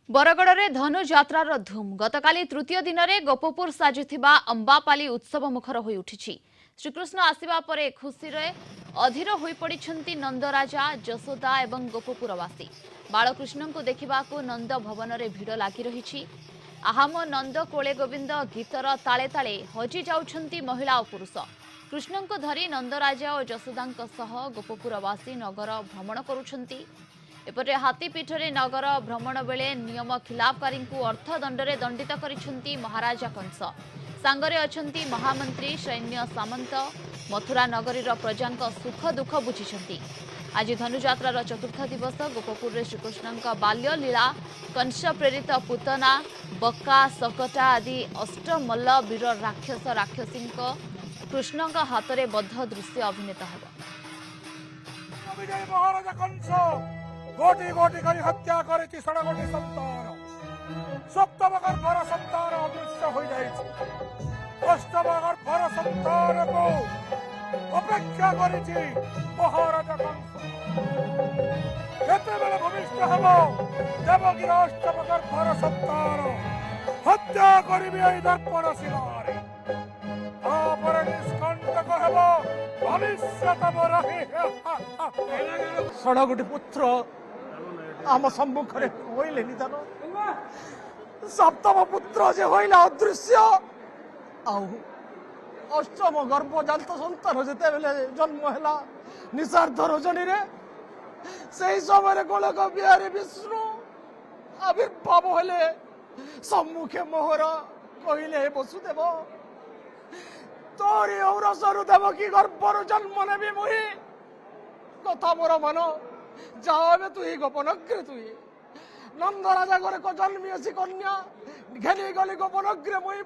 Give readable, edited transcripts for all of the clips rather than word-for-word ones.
बरगड़ धनु यात्रार धूम गतकाली तृतीय दिन में गोपपुर साजुथिबा अंबापाली उत्सव मुखर हो उठी। श्रीकृष्ण आसिबा परे खुशी अधीर हो पड़िछंती नंदराजा जशोदा एवं गोपपुरवासी। बालकृष्ण को देखा नंद भवन में भिड़ लगी रही। आहाम नंद कोले गोविंद गीतर ताले ताले हजि जाउछंती महिला और पुरुष। कृष्ण को धरी नंदराजा और जशोदा गोपपुरवासी नगर भ्रमण करुछंती। एपटे हाथीपीठरे नगर भ्रमण बेले नियम खिलाफकारी अर्थदंडरे दंडित करिछंती महाराजा कंस। सांगरे अछंती महामंत्री सैन्य सामंत। मथुरा नगरीर प्रजांक सुख दुख बुझिछंती। आज धनुयात्रार चतुर्थ दिवस गोपपुर श्रीकृष्ण बाल्य लीला कंस प्रेरित पुतना बक्का सकटा आदि अष्टमल्ल वीर राक्षस राक्षसी कृष्ण हाथ में बद्ध दृश्य अभिनीत हो। गोटी गोटी करी हत्या करेछि 16 संतान। सप्तमकर पर संतान अदृश्य हो जाइछि। अष्टमकर पर संतान को अपेक्षा करिछि महाराजा कंस। केतेबेले भविष्य हबो देवकीर अष्टमकर पर संतान हत्या करिबे एई दर्पण शिलारे। तापर निष्कंटक हबो भविष्य तब रहि। 16 पुत्र आम सम्मुखरे होइले निधन। सप्तम पुत्र जे होइला अदृश्य। आउ अष्टम गर्भजात संतान जेते बेले जन्म हैला निशार्ध रजनी रे सेही समय गोलक बिहारी विष्णु आविर्भाव हेले। सम्मुखे मोहर कहिले वसुदेव तोरी औरसरु देवकी गर्भरु जन्म नेबी मुही। कथा मोर मन जावे तुही गोपनग्रे तुही नंदराजा घरे को जन्मी असी कन्या घेनी गली गोपनग्रे मुही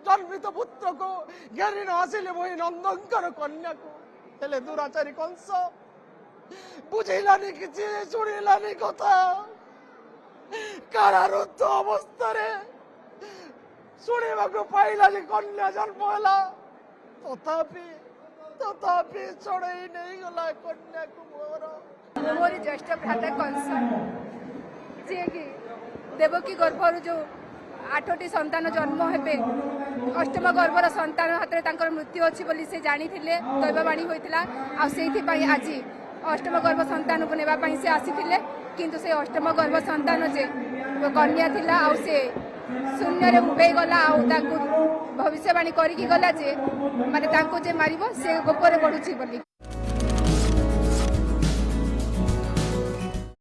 जन्मित पुत्र को घेरी न आसिले मुही नंदंकर कन्या को। हेले दुराचारी कंस बुझिलानी किछि शुणिलानी कथा। कारारुद्ध अवस्था शुणा पाइला जे कन्या जन्म है तथापि चढ़ई नहीं गला कन्या को। मोर ज्येष्ठ भ्राता कंस जे कि देवकी गर्भर जो 8टी संतान जन्म हेबे अष्टम गर्भर संतान हाथ में मृत्यु अच्छी बोली से जानी दैववाणी होता। आज अष्टम गर्भ संतान को नेबाई से आसी किंतु से अष्टम गर्भ संतान जे कन्या थिला आ से शून्य उभे गला भविष्यवाणी करी गला जे माने तांको जे मारिबो से गोपर बढ़ुची बोली।